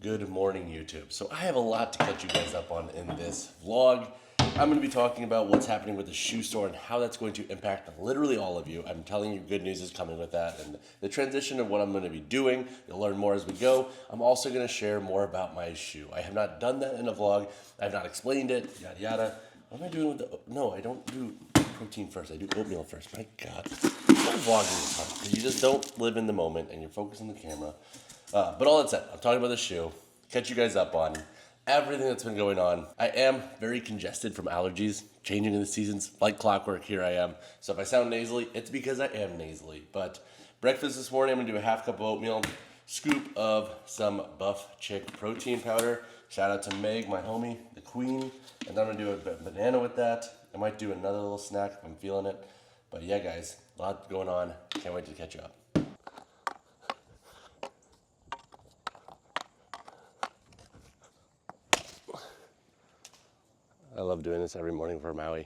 Good morning, YouTube. So I have a lot to catch you guys up on in this vlog. I'm going to be talking about what's happening with the shoe store and how that's going to impact literally all of you. I'm telling you, good news is coming with that, and the transition of what I'm going to be doing. You'll learn more as we go. I'm also going to share more about my shoe. I have not done that in a vlog. I have not explained it, yada yada. What am I doing with the... No, I don't do protein first. I do oatmeal first. My God. Not vlogging is hard because you just don't live in the moment and you're focused on the camera. But all that said, I'm talking about the shoe. Catch you guys up on everything that's been going on. I am very congested from allergies, changing in the seasons, like clockwork, here I am. So if I sound nasally, it's because I am nasally. But breakfast this morning, I'm gonna do a half cup of oatmeal, scoop of some Buff Chick protein powder. Shout out to Meg, my homie, the queen. And then I'm gonna do a banana with that. I might do another little snack if I'm feeling it. But yeah, guys, a lot going on. Can't wait to catch you up. I love doing this every morning for Maui.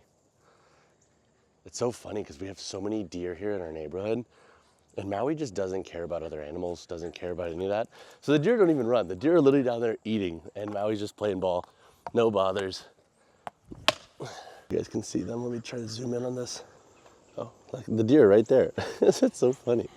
It's so funny because we have so many deer here in our neighborhood, and Maui just doesn't care about other animals, doesn't care about any of that. So the deer don't even run. The deer are literally down there eating, and Maui's just playing ball. No bothers. You guys can see them. Let me try to zoom in on this. Oh, like the deer right there. It's so funny.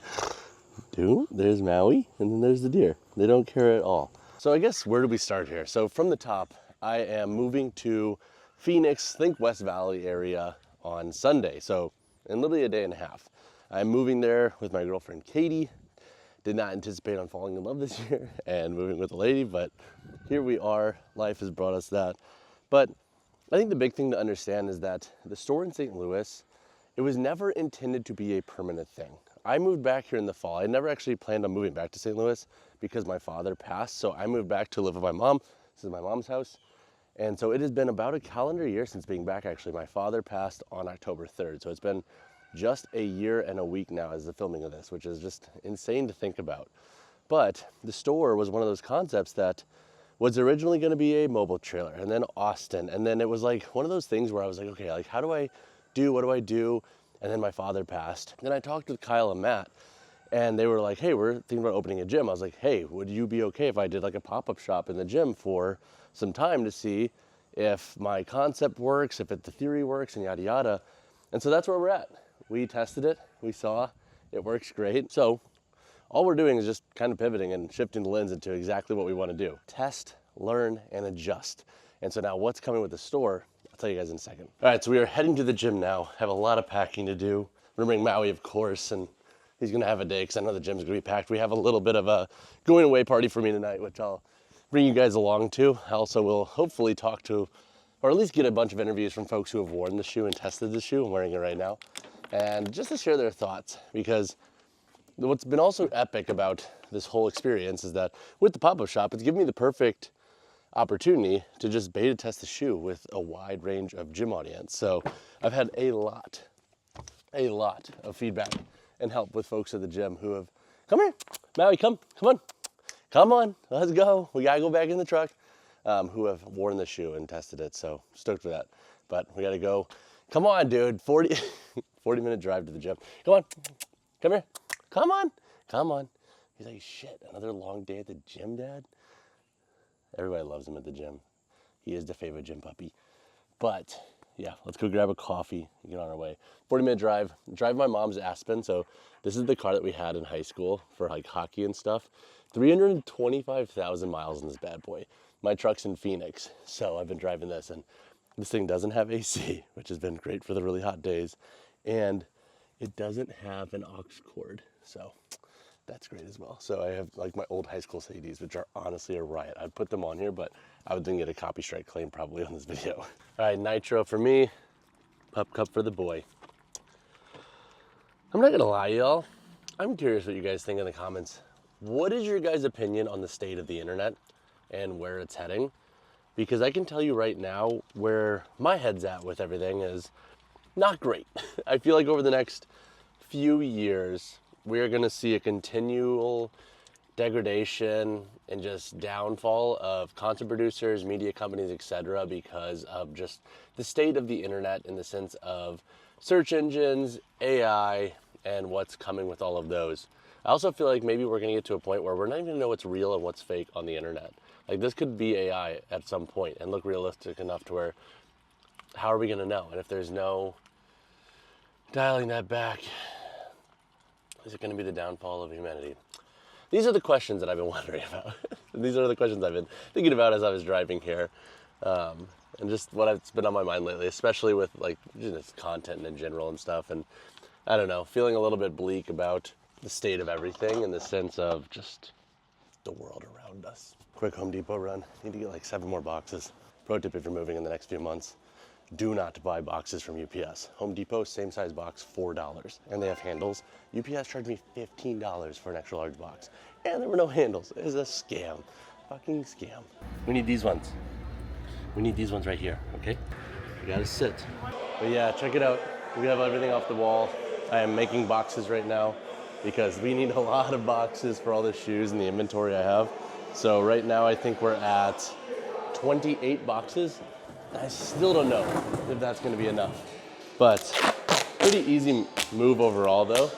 Dude, there's Maui, and then there's the deer. They don't care at all. So I guess where do we start here? So from the top, I am moving to Phoenix, think West Valley area on Sunday. So in literally a day and a half. I'm moving there with my girlfriend, Katie. Did not anticipate on falling in love this year and moving with a lady, but here we are. Life has brought us that. But I think the big thing to understand is that the store in St. Louis, it was never intended to be a permanent thing. I moved back here in the fall. I never actually planned on moving back to St. Louis because my father passed. So I moved back to live with my mom. This is my mom's house. And so it has been about a calendar year since being back, actually. My father passed on October 3rd. So it's been just a year and a week now as the filming of this, which is just insane to think about. But the store was one of those concepts that was originally going to be a mobile trailer, and then Austin. And then it was like one of those things where I was like, okay, like how do I do, what do I do? And then my father passed. Then I talked with Kyle and Matt, and they were like, hey, we're thinking about opening a gym. I was like, hey, would you be okay if I did like a pop-up shop in the gym for some time to see if my concept works, if the theory works, and yada yada. And so that's where we're at. We tested it, we saw it works great. So all we're doing is just kind of pivoting and shifting the lens into exactly what we want to do. Test, learn, and adjust. And so now what's coming with the store, I'll tell you guys in a second. All right, so we are heading to the gym now. Have a lot of packing to do. We're gonna bring Maui, of course, and he's gonna have a day because I know the gym's gonna be packed. We have a little bit of a going away party for me tonight, which I'll bring you guys along to. I also will hopefully talk to, or at least get a bunch of interviews from folks who have worn the shoe and tested the shoe. I'm wearing it right now. And just to share their thoughts, because what's been also epic about this whole experience is that with the pop-up shop, it's given me the perfect opportunity to just beta test the shoe with a wide range of gym audience. So I've had a lot of feedback and help with folks at the gym who have, come here, Maui, come on, let's go. We gotta go back in the truck, who have worn the shoe and tested it. So stoked for that. But we gotta go. Come on, dude, 40 minute drive to the gym. Come on, come here, come on. He's like, shit, another long day at the gym, Dad? Everybody loves him at the gym. He is the favorite gym puppy. But yeah, let's go grab a coffee and get on our way. 40-minute drive. Drive my mom's Aspen. So this is the car that we had in high school for like hockey and stuff. 325,000 miles in this bad boy. My truck's in Phoenix, so I've been driving this, and this thing doesn't have AC, which has been great for the really hot days. And it doesn't have an aux cord, so that's great as well. So I have like my old high school CDs, which are honestly a riot. I'd put them on here, but I would then get a copy strike claim probably on this video. All right, nitro for me, pup cup for the boy. I'm not gonna lie, y'all. I'm curious what you guys think in the comments. What is your guys' opinion on the state of the internet and where it's heading? Because I can tell you right now where my head's at with everything is not great. I feel like over the next few years, we're gonna see a continual degradation and just downfall of content producers, media companies, etc., because of just the state of the internet in the sense of search engines, AI, and what's coming with all of those. I also feel like maybe we're gonna get to a point where we're not even gonna know what's real and what's fake on the internet. Like this could be AI at some point and look realistic enough to where, how are we gonna know? And if there's no dialing that back, is it gonna be the downfall of humanity? These are the questions that I've been wondering about. These are the questions I've been thinking about as I was driving here. And just what's been on my mind lately, especially with like just content in general and stuff. And I don't know, feeling a little bit bleak about the state of everything in the sense of just the world around us. Quick Home Depot run. Need to get like 7 more boxes. Pro tip if you're moving in the next few months, do not buy boxes from UPS. Home Depot, same size box, $4. And they have handles. UPS charged me $15 for an extra large box. And there were no handles. It is a scam. Fucking scam. We need these ones. We need these ones right here, okay? We gotta sit. But yeah, check it out. We have everything off the wall. I am making boxes right now because we need a lot of boxes for all the shoes and the inventory I have. So right now I think we're at 28 boxes. I still don't know if that's gonna be enough. But pretty easy move overall though,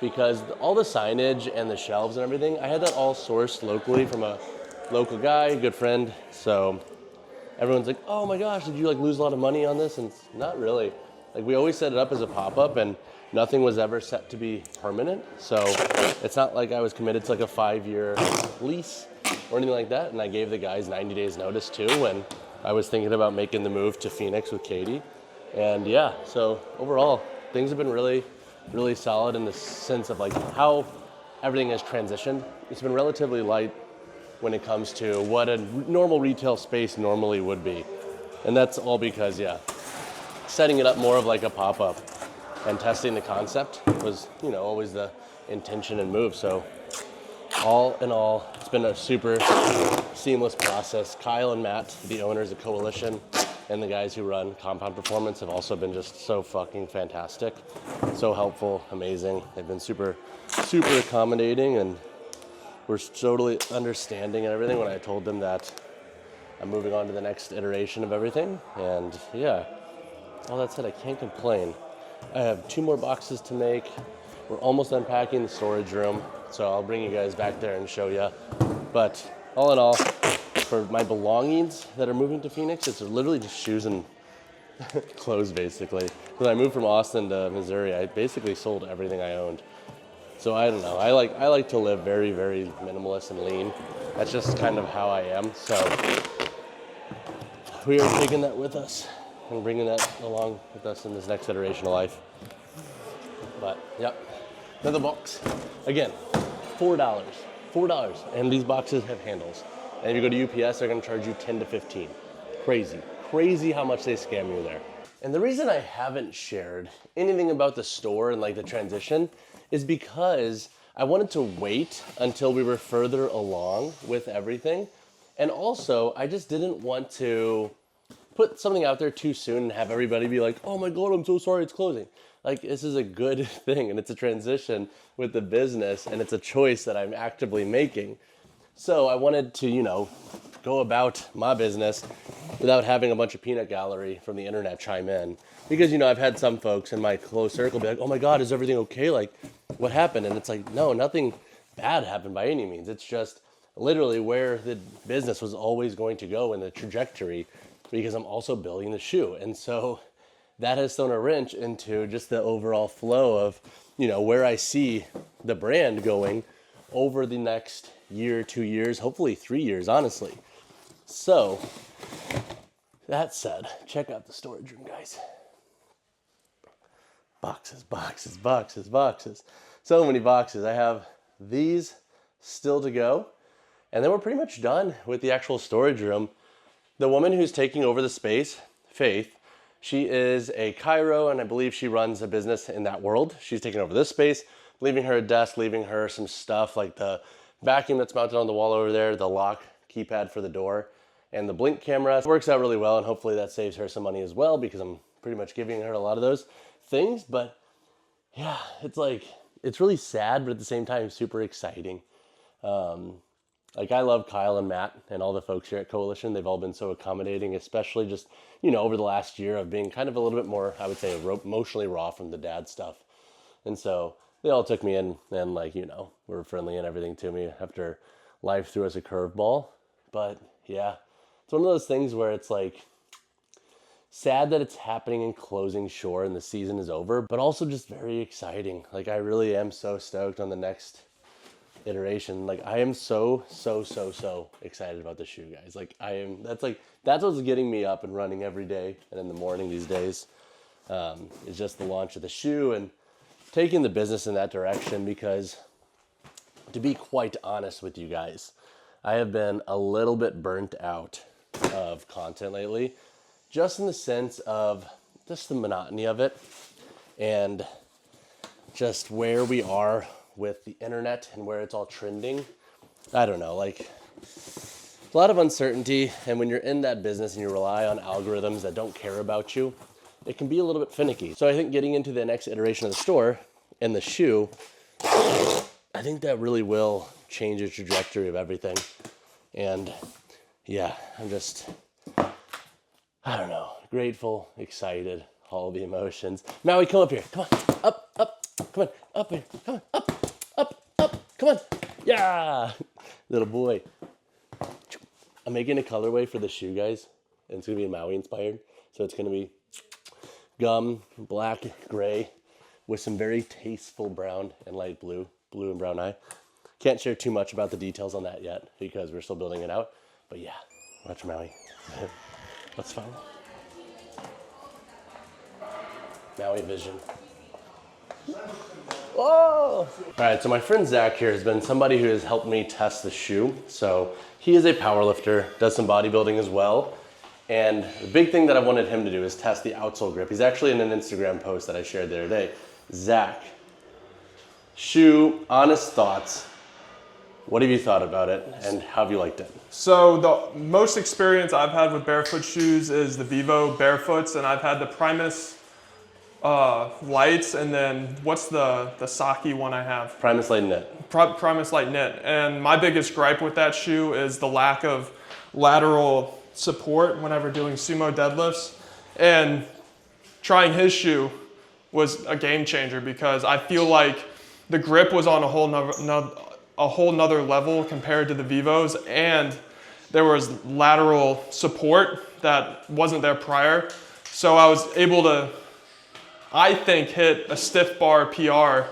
because all the signage and the shelves and everything, I had that all sourced locally from a local guy, a good friend. So everyone's like, oh my gosh, did you like lose a lot of money on this? And it's not really. Like we always set it up as a pop-up and nothing was ever set to be permanent. So it's not like I was committed to like a 5-year lease or anything like that. And I gave the guys 90 days notice too when I was thinking about making the move to Phoenix with Katie. And yeah, so overall, things have been really, really solid in the sense of like how everything has transitioned. It's been relatively light when it comes to what a normal retail space normally would be. And that's all because, yeah, setting it up more of like a pop-up and testing the concept was, you know, always the intention and move. So all in all, it's been a super seamless process. Kyle and Matt, the owners of Coalition, and the guys who run Compound Performance have also been just so fucking fantastic, so helpful, amazing. They've been super, super accommodating and were totally understanding and everything when I told them that I'm moving on to the next iteration of everything. And yeah, all that said, I can't complain. I have 2 more boxes to make. We're almost unpacking the storage room, so I'll bring you guys back there and show you. But all in all, for my belongings that are moving to Phoenix, it's literally just shoes and clothes basically. When I moved from Austin to Missouri, I basically sold everything I owned. So I don't know, I like to live very, very minimalist and lean. That's just kind of how I am. So we are taking that with us and bringing that along with us in this next iteration of life. But yep, another box. Again, $4. And these boxes have handles. And if you go to UPS, they're gonna charge you 10 to 15. Crazy how much they scam you there. And the reason I haven't shared anything about the store and like the transition is because I wanted to wait until we were further along with everything. And also, I just didn't want to put something out there too soon and have everybody be like, oh my God, I'm so sorry it's closing. Like, this is a good thing and it's a transition with the business and it's a choice that I'm actively making. So I wanted to, you know, go about my business without having a bunch of peanut gallery from the internet chime in. Because, you know, I've had some folks in my close circle be like, oh my God, is everything okay? Like, what happened? And it's like, no, nothing bad happened by any means. It's just literally where the business was always going to go in the trajectory because I'm also building the shoe. And so that has thrown a wrench into just the overall flow of, you know, where I see the brand going over the next year, 2 years, hopefully 3 years, honestly. So that said, check out the storage room, guys. Boxes. So many boxes. I have these still to go. And then we're pretty much done with the actual storage room. The woman who's taking over the space, Faith, she is a chiro, and I believe she runs a business in that world. She's taking over this space, leaving her a desk, leaving her some stuff like the vacuum that's mounted on the wall over there, the lock keypad for the door, and the blink camera. It works out really well, and hopefully that saves her some money as well because I'm pretty much giving her a lot of those things. But yeah, it's like, it's really sad, but at the same time, super exciting. Like, I love Kyle and Matt and all the folks here at Coalition. They've all been so accommodating, especially just, you know, over the last year of being kind of a little bit more, I would say, emotionally raw from the dad stuff. And so they all took me in and, like, you know, were friendly and everything to me after life threw us a curveball. But yeah, it's one of those things where it's like sad that it's happening in closing shore and the season is over, but also just very exciting. Like I really am so stoked on the next iteration. Like I am so excited about the shoe, guys. Like that's what's getting me up and running every day and in the morning these days. Is just the launch of the shoe and taking the business in that direction, because to be quite honest with you guys, I have been a little bit burnt out of content lately, just in the sense of just the monotony of it and just where we are with the internet and where it's all trending. I don't know, like a lot of uncertainty. And when you're in that business and you rely on algorithms that don't care about you, it can be a little bit finicky. So I think getting into the next iteration of the store and the shoe, I think that really will change the trajectory of everything. And yeah, I'm just, I don't know, grateful, excited, all the emotions. Maui, come up here. Come on, up, come on, up here. Come on, up, come on. Yeah, little boy. I'm making a colorway for the shoe, guys, and it's gonna be Maui inspired. So it's gonna be gum, black, gray, with some very tasteful brown and light blue and brown eye. Can't share too much about the details on that yet because we're still building it out. But yeah, watch Maui. That's fun. Maui vision. Whoa! All right, so my friend Zach here has been somebody who has helped me test the shoe. So he is a power lifter, does some bodybuilding as well. And the big thing that I wanted him to do is test the outsole grip. He's actually in an Instagram post that I shared the other day. Zach, shoe, honest thoughts. What have you thought about it and how have you liked it? So the most experience I've had with barefoot shoes is the Vivo Barefoots, and I've had the Primus lights, and then what's the Saki one I have? Primus Light Knit. Primus Light Knit. And my biggest gripe with that shoe is the lack of lateral support whenever doing sumo deadlifts. And trying his shoe was a game changer because I feel like the grip was on a whole nother level compared to the Vivos, and there was lateral support that wasn't there prior. So I was able to, I think, hit a stiff bar PR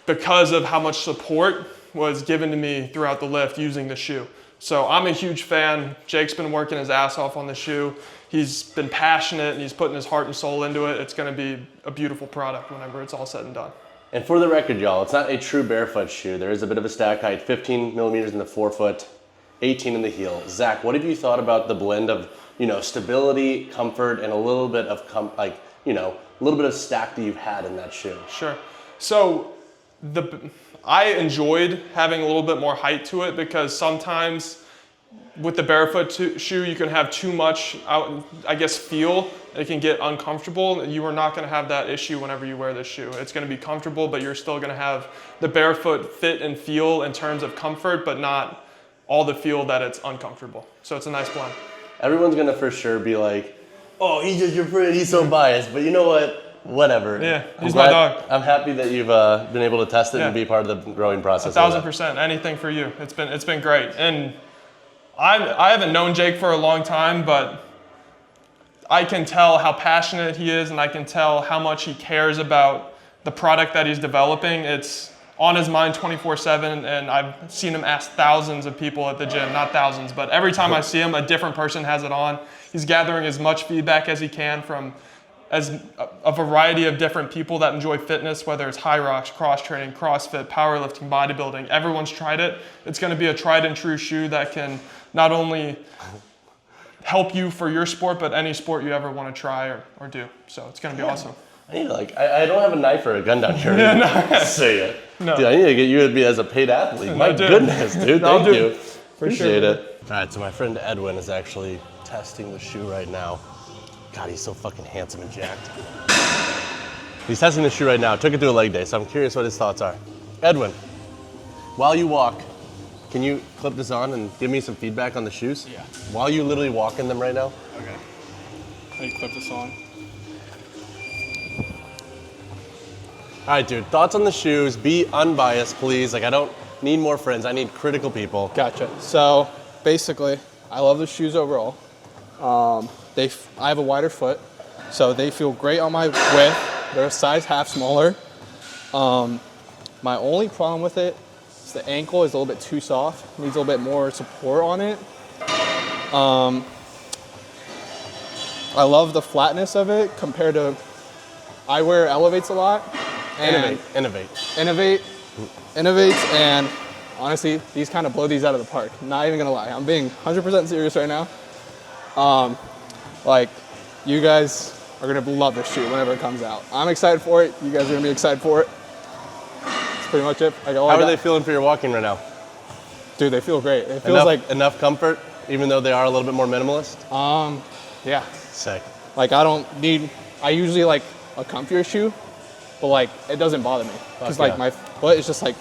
because of how much support was given to me throughout the lift using the shoe. So I'm a huge fan. Jake's been working his ass off on the shoe. He's been passionate and he's putting his heart and soul into it. It's gonna be a beautiful product whenever it's all said and done. And for the record, y'all, it's not a true barefoot shoe. There is a bit of a stack height, 15 millimeters in the forefoot, 18 in the heel. Zach, what have you thought about the blend of, stability, comfort, and a little bit of a little bit of stack that you've had in that shoe? Sure. So I enjoyed having a little bit more height to it because sometimes with the barefoot shoe, you can have too much feel. It can get uncomfortable. You are not going to have that issue whenever you wear this shoe. It's going to be comfortable, but you're still going to have the barefoot fit and feel in terms of comfort, but not all the feel that it's uncomfortable. So it's a nice blend. Everyone's going to for sure be like, oh, he's so biased, but you know what? Whatever. Yeah, he's my dog. I'm happy that you've been able to test it and be part of the growing process. 1,000%. Anything for you. It's been great. And I haven't known Jake for a long time, but I can tell how passionate he is, and I can tell how much he cares about the product that he's developing. It's on his mind 24/7, and I've seen him ask thousands of people at the gym, not thousands, but every time I see him, a different person has it on. He's gathering as much feedback as he can from a variety of different people that enjoy fitness, whether it's high rocks, cross training, CrossFit, powerlifting, bodybuilding. Everyone's tried it. It's going to be a tried and true shoe that can not only help you for your sport, but any sport you ever want to try or do. So it's going to be awesome. I need I don't have a knife or a gun down here. Say it. No. Dude, I need to get you to be as a paid athlete. My goodness, dude. Thank you. Appreciate it. All right, so my friend Edwin is actually testing the shoe right now. God, he's so fucking handsome and jacked. He's testing the shoe right now. Took it to a leg day, so I'm curious what his thoughts are. Edwin, while you walk, can you clip this on and give me some feedback on the shoes? Yeah. While you literally walk in them right now? Okay. Let me clip this on. All right, dude, thoughts on the shoes. Be unbiased, please. I don't need more friends. I need critical people. Gotcha. So basically, I love the shoes overall. I have a wider foot, so they feel great on my width. They're a size half smaller. My only problem with it is the ankle is a little bit too soft. Needs a little bit more support on it. I love the flatness of it compared to, I wear elevates a lot. And innovates, and honestly, these kind of blow these out of the park. Not even gonna lie, I'm being 100% serious right now. Like, you guys are gonna love this shoe whenever it comes out. I'm excited for it. You guys are gonna be excited for it. That's pretty much it. How are they feeling for your walking right now? Dude, they feel great. It feels like enough comfort, even though they are a little bit more minimalist. Yeah. Sick. Like I usually like a comfier shoe, but like it doesn't bother me because like my foot is just like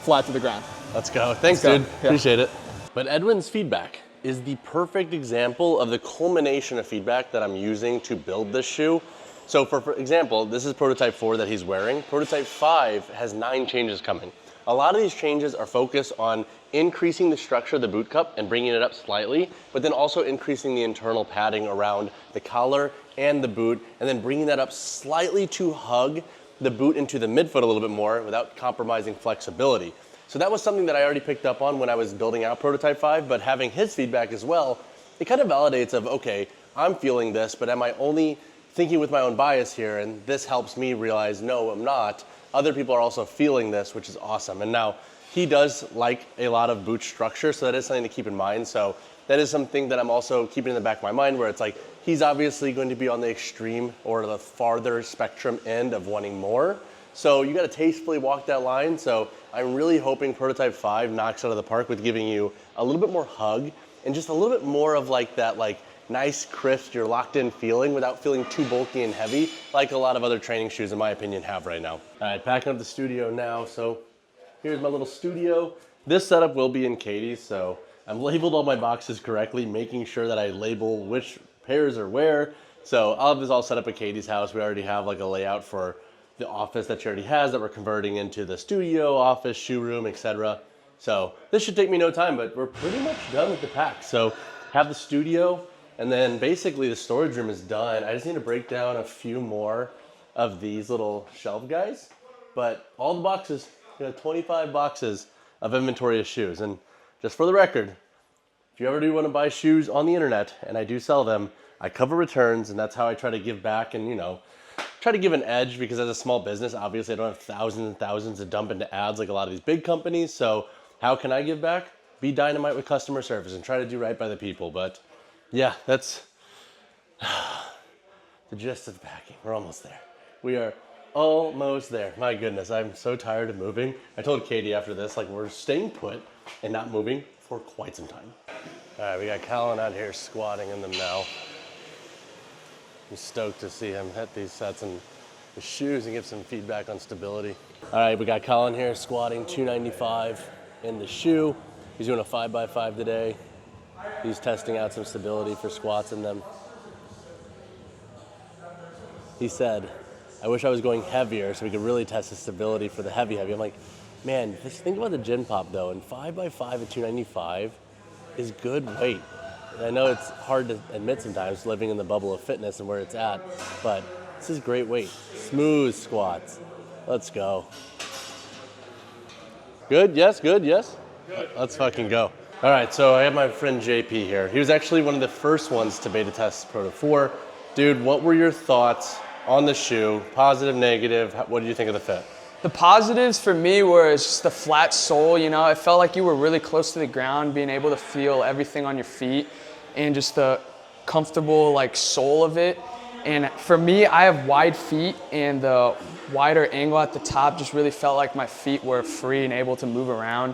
flat to the ground. Let's go. Thanks, dude. Yeah. Appreciate it. But Edwin's feedback is the perfect example of the culmination of feedback that I'm using to build this shoe. So for example, this is prototype 4 that he's wearing. Prototype 5 has 9 changes coming. A lot of these changes are focused on increasing the structure of the boot cup and bringing it up slightly, but then also increasing the internal padding around the collar and the boot, and then bringing that up slightly to hug the boot into the midfoot a little bit more without compromising flexibility. So that was something that I already picked up on when I was building out prototype 5, but having his feedback as well, it kind of validates of, okay, I'm feeling this, but am I only thinking with my own bias here? And this helps me realize, no, I'm not. Other people are also feeling this, which is awesome. And now he does like a lot of boot structure, so that is something to keep in mind. So that is something that I'm also keeping in the back of my mind, where it's like, he's obviously going to be on the extreme or the farther spectrum end of wanting more. So you got to tastefully walk that line. So I'm really hoping prototype 5 knocks out of the park with giving you a little bit more hug and just a little bit more of like that nice, crisp, you're locked in feeling without feeling too bulky and heavy like a lot of other training shoes, in my opinion, have right now. All right, packing up the studio now. So here's my little studio. This setup will be in Katie's, so I'm labeled all my boxes correctly, making sure that I label which pairs are where. So I'll have this all set up at Katie's house. We already have like a layout for the office that she already has that we're converting into the studio, office, shoe room, etc. So this should take me no time, but we're pretty much done with the pack. So have the studio, and then basically the storage room is done. I just need to break down a few more of these little shelf guys, but all the boxes, 25 boxes of inventory of shoes. And just for the record, if you ever do want to buy shoes on the internet, and I do sell them, I cover returns, and that's how I try to give back and, try to give an edge, because as a small business, obviously I don't have thousands and thousands to dump into ads like a lot of these big companies. So how can I give back? Be dynamite with customer service and try to do right by the people. But yeah, that's the gist of the packing. We're almost there. We are almost there. My goodness, I'm so tired of moving. I told Katie after this, we're staying put and not moving for quite some time. All right, we got Colin out here squatting in them now. I'm stoked to see him hit these sets and the shoes and give some feedback on stability. All right, we got Colin here squatting 295 in the shoe. He's doing a 5x5 today. He's testing out some stability for squats in them. He said, I wish I was going heavier so we could really test the stability for the heavy. I'm like, man, just think about the gym pop though, and 5x5 at 295 is good weight. And I know it's hard to admit sometimes, living in the bubble of fitness and where it's at, but this is great weight. Smooth squats. Let's go. Good, yes, good, yes? Good. Let's fucking go. All right, so I have my friend JP here. He was actually one of the first ones to beta test Proto 4. Dude, what were your thoughts on the shoe? Positive, negative, what did you think of the fit? The positives for me were just the flat sole, it felt like you were really close to the ground, being able to feel everything on your feet and just the comfortable sole of it. And for me, I have wide feet, and the wider angle at the top just really felt like my feet were free and able to move around.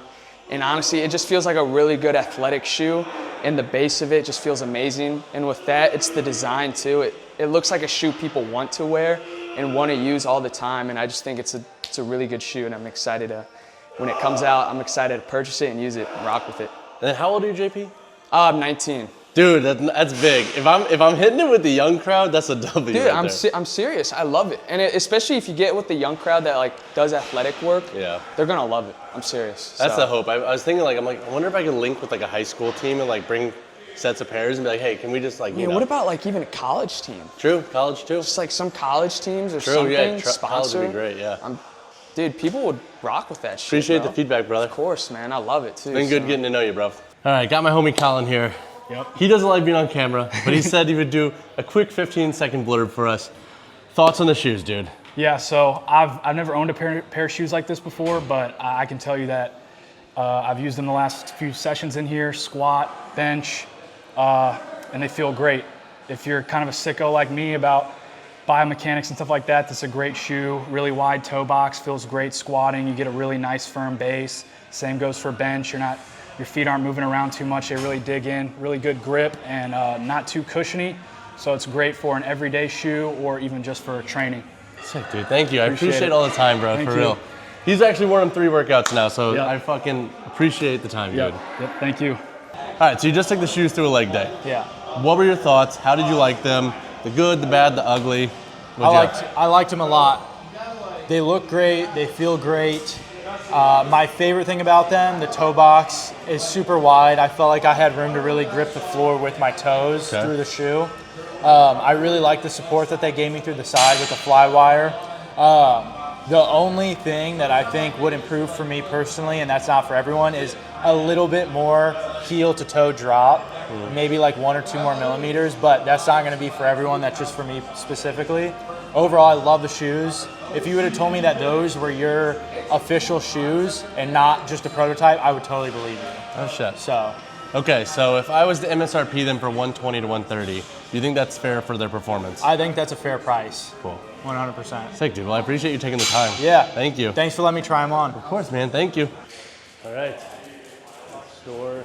And honestly, it just feels like a really good athletic shoe, and the base of it just feels amazing. And with that, it's the design too. It looks like a shoe people want to wear and want to use all the time, and I just think it's a really good shoe, and I'm excited when it comes out, I'm excited to purchase it and use it and rock with it. And how old are you, JP? I'm 19. Dude, that's big. If I'm hitting it with the young crowd, that's a W. Dude, right there. I'm serious. I love it, and especially if you get with the young crowd that like does athletic work. Yeah. They're gonna love it. I'm serious. That's so. the hope. I was thinking like, I wonder if I can link with like a high school team and like bring sets of pairs and be like, hey, can we just like, Yeah, what about like even a college team? True, college too. Just like some college teams or True, something. yeah, sponsor. college would be great, yeah. Dude, people would rock with that shit. Appreciate bro. the feedback, brother. Of course, man. I love it too. Been good getting to know you, bro. All right, got my homie Colin here. Yep. He doesn't like being on camera, but he said he would do a quick 15-second blurb for us. Thoughts on the shoes, dude? Yeah, so I've never owned a pair of shoes like this before, but I can tell you that I've used them the last few sessions in here, squat, bench, and they feel great. If you're kind of a sicko like me about biomechanics and stuff like that, this is a great shoe. Really wide toe box, feels great squatting. You get a really nice firm base. Same goes for bench. Your feet aren't moving around too much. They really dig in. Really good grip and not too cushiony. So it's great for an everyday shoe or even just for training. Sick, dude. Thank you. I appreciate it. all the time, bro. Thank for you. real. He's actually worn them 3 workouts now, so Yep. I fucking appreciate the time, dude. Yep, thank you. All right, so you just took the shoes through a leg day. Yeah. What were your thoughts? How did you like them? The good, the bad, the ugly? I liked them a lot. They look great. They feel great. My favorite thing about them, the toe box is super wide. I felt like I had room to really grip the floor with my toes Okay. through the shoe. I really like the support that they gave me through the side with the fly wire. The only thing that I think would improve for me personally, and that's not for everyone, is a little bit more heel to toe drop. Maybe like 1 or 2 more millimeters, but that's not going to be for everyone. That's just for me specifically. Overall, I love the shoes. If you would have told me that those were your official shoes and not just a prototype, I would totally believe you. Oh, shit. So, Okay, so if I was to MSRP them for 120 to 130, do you think that's fair for their performance? I think that's a fair price. Cool. 100%. Sick, dude. Well, I appreciate you taking the time. Yeah. Thank you. Thanks for letting me try them on. Of course, man. Thank you. All right. Store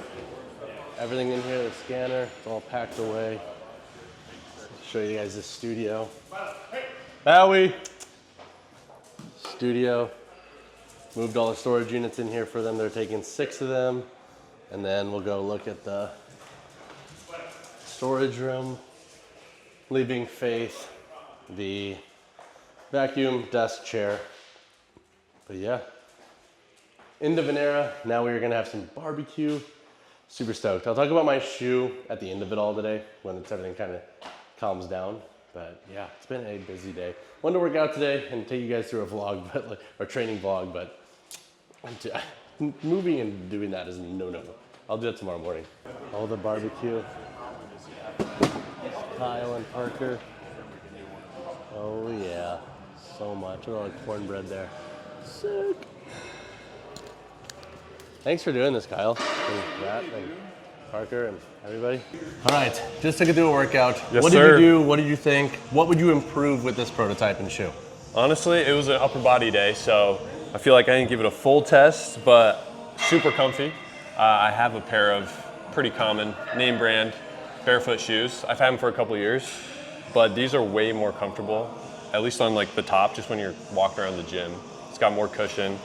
everything in here, the scanner, it's all packed away. Show you guys the studio. Maui. Studio. Moved all the storage units in here for them. They're taking 6 of them. And then we'll go look at the storage room. Leaving Faith the vacuum desk chair. But yeah. End of an era. Now we're gonna have some barbecue. Super stoked. I'll talk about my shoe at the end of it all today when everything kind of calms down. But yeah, it's been a busy day. Wanted to work out today and take you guys through a vlog, but like, or training vlog, but moving and doing that is no. I'll do that tomorrow morning. All the barbecue. Kyle and Parker. Oh yeah, so much. Look at all the cornbread there. Sick. Thanks for doing this, Kyle, and Matt, and Parker, and everybody. All right, just took it through a workout. Yes, what sir. did you do? What did you think? What would you improve with this prototype and shoe? Honestly, it was an upper body day, so I feel like I didn't give it a full test, but super comfy. I have a pair of pretty common name brand barefoot shoes. I've had them for a couple of years, but these are way more comfortable, at least on like the top, just when you're walking around the gym. It's got more cushion.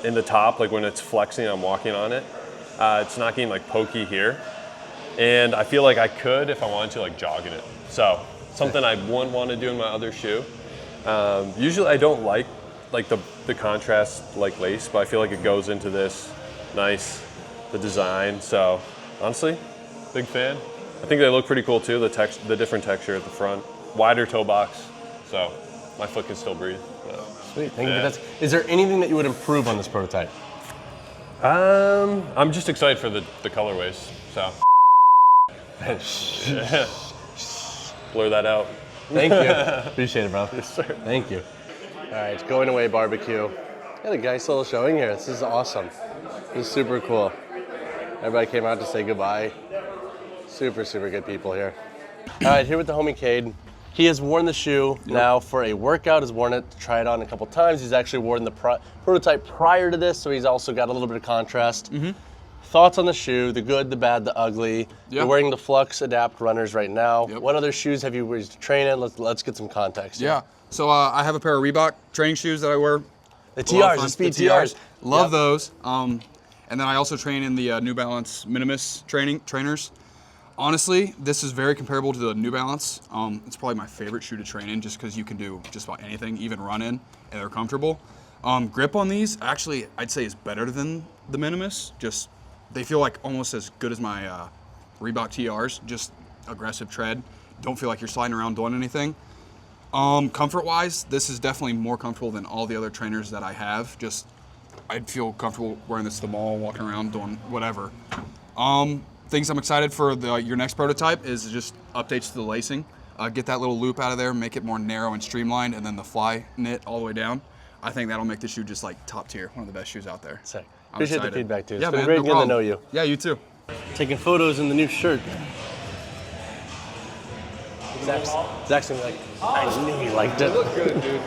In the top, like when it's flexing, I'm walking on it. It's not getting like pokey here. And I feel like I could, if I wanted to, like jog in it. So something I wouldn't want to do in my other shoe. Usually I don't like the contrast like lace, but I feel like it goes into this nice, the design. So honestly, big fan. I think they look pretty cool too, the different texture at the front. Wider toe box, so my foot can still breathe. Sweet, thank you. Is there anything that you would improve on this prototype? I'm just excited for the colorways, so. Yeah. Blur that out. Thank you. Appreciate it, bro. Yes, sir. Thank you. All right, going away barbecue. Got a nice little showing here. This is awesome. This is super cool. Everybody came out to say goodbye. Super good people here. All right, here with the homie Cade. He has worn the shoe now for a workout, has worn it to try it on a couple times. He's actually worn the prototype prior to this, so he's also got a little bit of contrast. Thoughts on the shoe, the good, the bad, the ugly. You're wearing the Flux Adapt runners right now. What other shoes have you used to train in? Let's get some context. Yeah, so I have a pair of Reebok training shoes that I wear. The TRs, the Speed TRs. Love those. And then I also train in the New Balance Minimus trainers. Honestly, this is very comparable to the New Balance. It's probably my favorite shoe to train in just because you can do just about anything, even run in, and they're comfortable. Grip on these, actually, I'd say is better than the Minimus. Just, they feel like almost as good as my Reebok TRs, just aggressive tread. Don't feel like you're sliding around doing anything. Comfort-wise, this is definitely more comfortable than all the other trainers that I have. Just, I'd feel comfortable wearing this to the mall, walking around, doing whatever. Things I'm excited for your next prototype is just updates to the lacing. Get that little loop out of there, make it more narrow and streamlined, and then the fly knit all the way down. I think that'll make the shoe just like top tier, one of the best shoes out there. Sick. I'm Appreciate excited. the feedback too. It's Yeah, been man, great no getting to problem. know you. Yeah, you too. Taking photos in the new shirt. Zach's gonna be like, I knew you liked it. You look good, dude.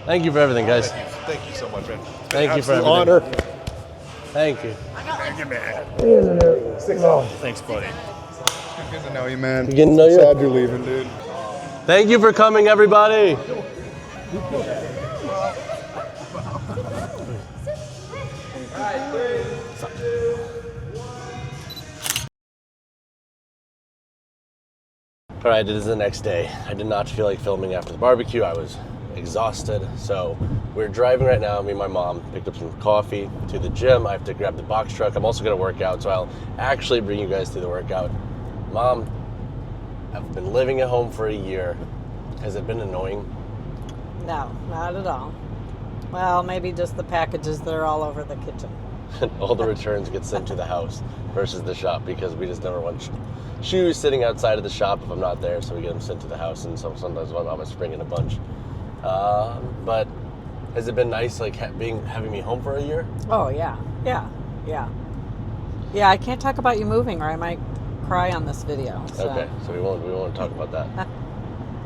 Thank you for everything, guys. Thank you so much, man. Thank you for everything. Honor. Thank you. Thank you, man. Thanks, buddy. Good to know you, man. Good to know you. Sad you're leaving, dude. Thank you for coming, everybody. All right, it is the next day. I did not feel like filming after the barbecue. I was exhausted. So we're driving right now. Me and my mom picked up some coffee to the gym. I have to grab the box truck. I'm also gonna work out, so I'll actually bring you guys through the workout. Mom, I've been living at home for a year. Has it been annoying? No, not at all. Well, maybe just the packages that are all over the kitchen. All the returns get sent to the house versus the shop because we just never want shoes sitting outside of the shop if I'm not there, so we get them sent to the house, and sometimes my mom is bringing a bunch. But has it been nice, like having me home for a year? Oh yeah. I can't talk about you moving, or I might cry on this video. So. Okay, so we won't talk about that.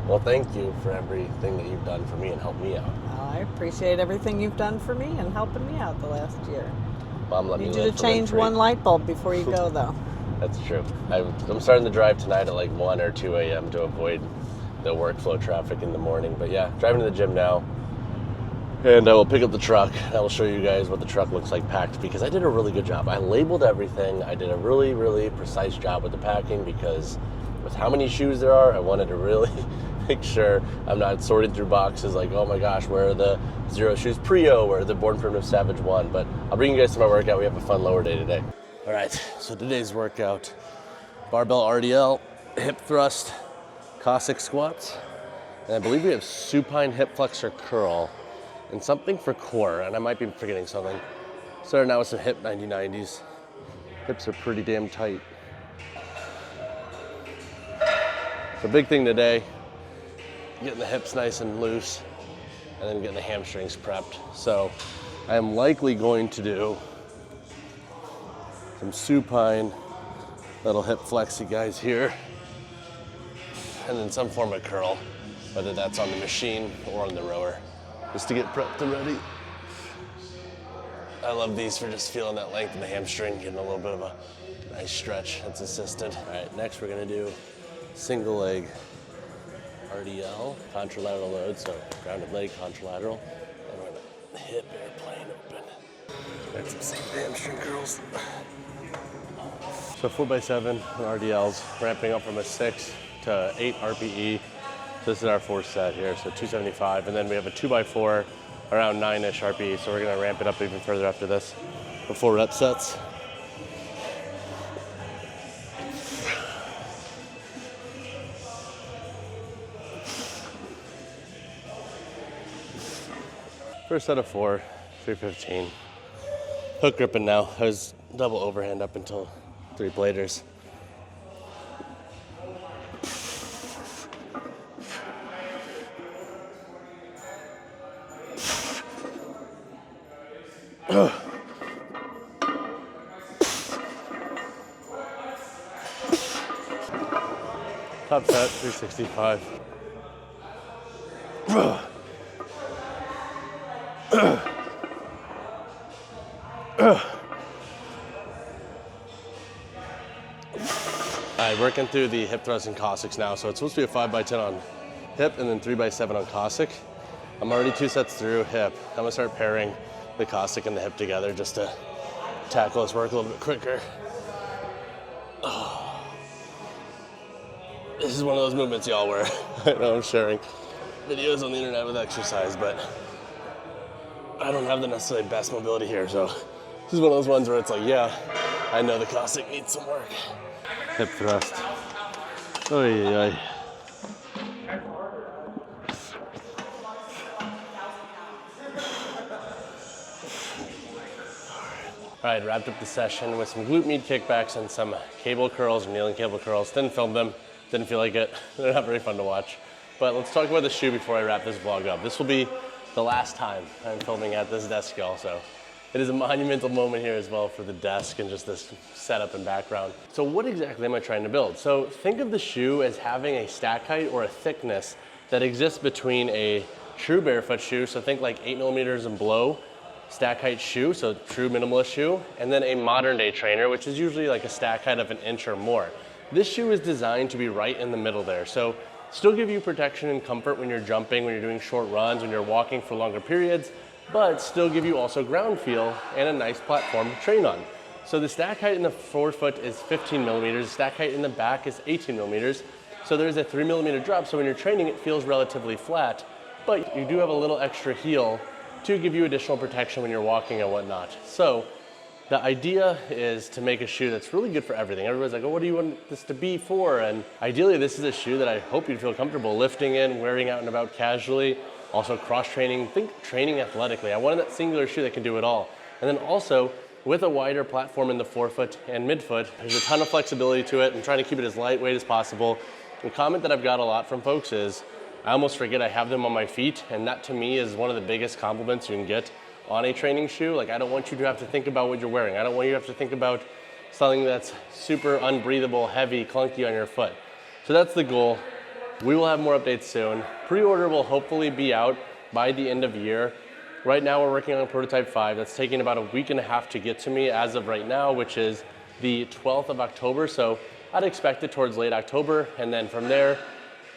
Well, thank you for everything that you've done for me and helped me out. Well, I appreciate everything you've done for me and helping me out the last year. Mom, let me Need you live to for change free. one light bulb before you go, though. That's true. I'm starting to drive tonight at like 1 or 2 a.m. to avoid the workflow traffic in the morning. But yeah, driving to the gym now. And I will pick up the truck. I will show you guys what the truck looks like packed because I did a really good job. I labeled everything. I did a really, really precise job with the packing because with how many shoes there are, I wanted to really make sure I'm not sorting through boxes like, oh my gosh, where are the Zero Shoes Prio or the Born Primitive Savage 1? But I'll bring you guys to my workout. We have a fun lower day today. All right, so today's workout, barbell RDL, hip thrust, Cossack squats, and I believe we have supine hip flexor curl, and something for core, and I might be forgetting something. Starting out with some hip 90-90s. Hips are pretty damn tight. The big thing today, getting the hips nice and loose, and then getting the hamstrings prepped. So I am likely going to do some supine, little hip flexy guys here, and then some form of curl, whether that's on the machine or on the rower, just to get prepped and ready. I love these for just feeling that length in the hamstring, getting a little bit of a nice stretch that's assisted. All right, next we're gonna do single leg RDL, contralateral load, so grounded leg, contralateral, and we're gonna hip airplane open. Got some single hamstring curls. So 4x7 RDLs, ramping up from a 6 to 8 RPE. So this is our fourth set here, so 275, and then we have a 2x4 around 9-ish RPE, so we're gonna ramp it up even further after this. The 4 rep sets. First set of 4, 315. Hook gripping now. I was double overhand up until 3 bladers. Top set, 365. All right, working through the hip thrust and Cossacks now. So it's supposed to be a 5x10 on hip and then 3x7 on Cossack. I'm already 2 sets through hip. I'm gonna start pairing the Cossack and the hip together just to tackle this work a little bit quicker. Oh. This is one of those movements y'all where I know I'm sharing videos on the internet with exercise, but I don't have the necessarily best mobility here, so this is one of those ones where it's like, yeah, I know the Cossack needs some work. Hip thrust. Oy, oy. All right, wrapped up the session with some glute med kickbacks and some cable curls, or kneeling cable curls. Didn't film them, didn't feel like it. They're not very fun to watch. But let's talk about the shoe before I wrap this vlog up. This will be the last time I'm filming at this desk also. It is a monumental moment here as well for the desk and just this setup and background. So what exactly am I trying to build? So think of the shoe as having a stack height or a thickness that exists between a true barefoot shoe, so think like 8 millimeters and below, stack height shoe, so true minimalist shoe, and then a modern day trainer, which is usually like a stack height of an inch or more. This shoe is designed to be right in the middle there. So still give you protection and comfort when you're jumping, when you're doing short runs, when you're walking for longer periods, but still give you also ground feel and a nice platform to train on. So the stack height in the forefoot is 15 millimeters, the stack height in the back is 18 millimeters. So there's a 3 millimeter drop, so when you're training it feels relatively flat, but you do have a little extra heel to give you additional protection when you're walking and whatnot. So the idea is to make a shoe that's really good for everything. Everybody's like, oh, what do you want this to be for? And ideally, this is a shoe that I hope you'd feel comfortable lifting in, wearing out and about casually, also cross-training, think training athletically. I wanted that singular shoe that can do it all. And then also, with a wider platform in the forefoot and midfoot, there's a ton of flexibility to it. I'm trying to keep it as lightweight as possible. The comment that I've got a lot from folks is, I almost forget I have them on my feet, and that to me is one of the biggest compliments you can get on a training shoe. Like, I don't want you to have to think about what you're wearing. I don't want you to have to think about something that's super unbreathable, heavy, clunky on your foot. So that's the goal. We will have more updates soon. Pre-order will hopefully be out by the end of year. Right now we're working on prototype 5. That's taking about a week and a half to get to me as of right now, which is the 12th of October. So I'd expect it towards late October, and then from there,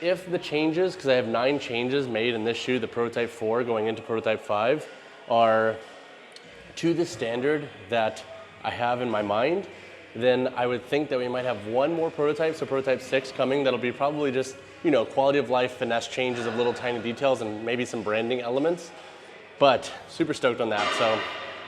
if the changes, because I have 9 changes made in this shoe, the prototype 4 going into prototype 5, are to the standard that I have in my mind, then I would think that we might have one more prototype, so prototype 6 coming, that'll be probably just, you know, quality of life, finesse changes of little tiny details and maybe some branding elements. But super stoked on that. So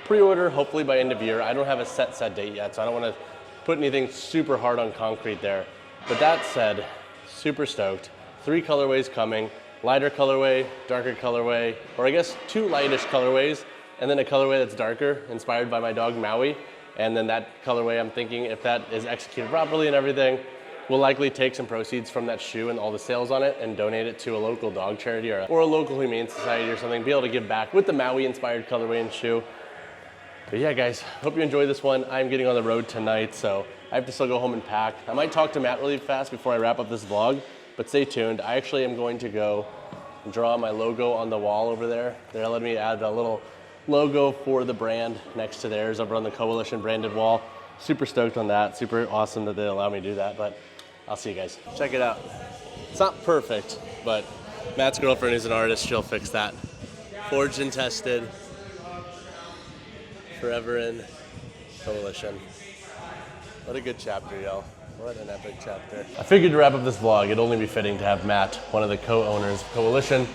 pre-order hopefully by end of year. I don't have a set date yet, so I don't want to put anything super hard on concrete there. But that said, super stoked. 3 colorways coming, lighter colorway, darker colorway, or I guess 2 lightish colorways, and then a colorway that's darker, inspired by my dog Maui. And then that colorway, I'm thinking if that is executed properly and everything, we'll likely take some proceeds from that shoe and all the sales on it and donate it to a local dog charity or a local humane society or something, be able to give back with the Maui inspired colorway and shoe. But yeah, guys, hope you enjoy this one. I'm getting on the road tonight, so I have to still go home and pack. I might talk to Matt really fast before I wrap up this vlog, but stay tuned. I actually am going to go draw my logo on the wall over there. They're letting me add a little logo for the brand next to theirs over on the Coalition branded wall. Super stoked on that. Super awesome that they allow me to do that, but I'll see you guys. Check it out. It's not perfect, but Matt's girlfriend is an artist. She'll fix that. Forged and tested. Forever in Coalition. What a good chapter, y'all. What an epic chapter. I figured to wrap up this vlog, it'd only be fitting to have Matt, one of the co-owners of Coalition,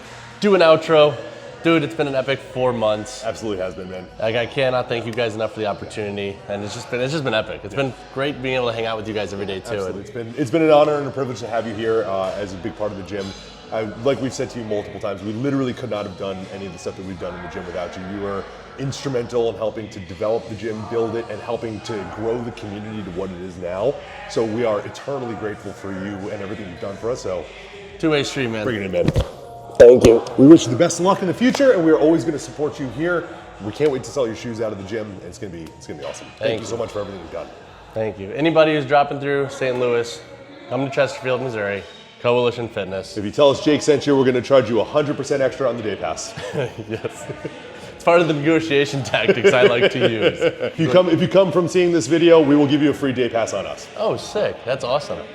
do an outro. Dude, it's been an epic 4 months. Absolutely has been, man. Like, I cannot thank you guys enough for the opportunity, and it's just been epic. It's been great being able to hang out with you guys every day too. Absolutely. It's been an honor and a privilege to have you here as a big part of the gym. Like we've said to you multiple times, we literally could not have done any of the stuff that we've done in the gym without you. You were instrumental in helping to develop the gym, build it, and helping to grow the community to what it is now. So we are eternally grateful for you and everything you've done for us. So two-way street, man. Bring it in, man. Thank you. We wish you the best of luck in the future, and we are always going to support you here. We can't wait to sell your shoes out of the gym. It's going to be awesome. Thank you so much for everything you've done. Thank you. Anybody who's dropping through St. Louis, come to Chesterfield, Missouri. Coalition Fitness. If you tell us Jake sent you, we're going to charge you 100% extra on the day pass. Yes. It's part of the negotiation tactics I like to use. If you come from seeing this video, we will give you a free day pass on us. Oh, sick. That's awesome.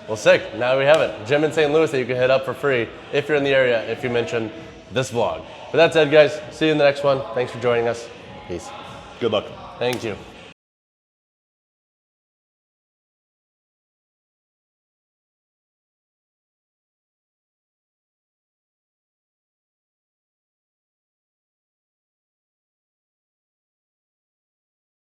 Well, sick. Now we have it. Gym in St. Louis that you can hit up for free if you're in the area, if you mention this vlog. But that said, guys, see you in the next one. Thanks for joining us. Peace. Good luck. Thank you.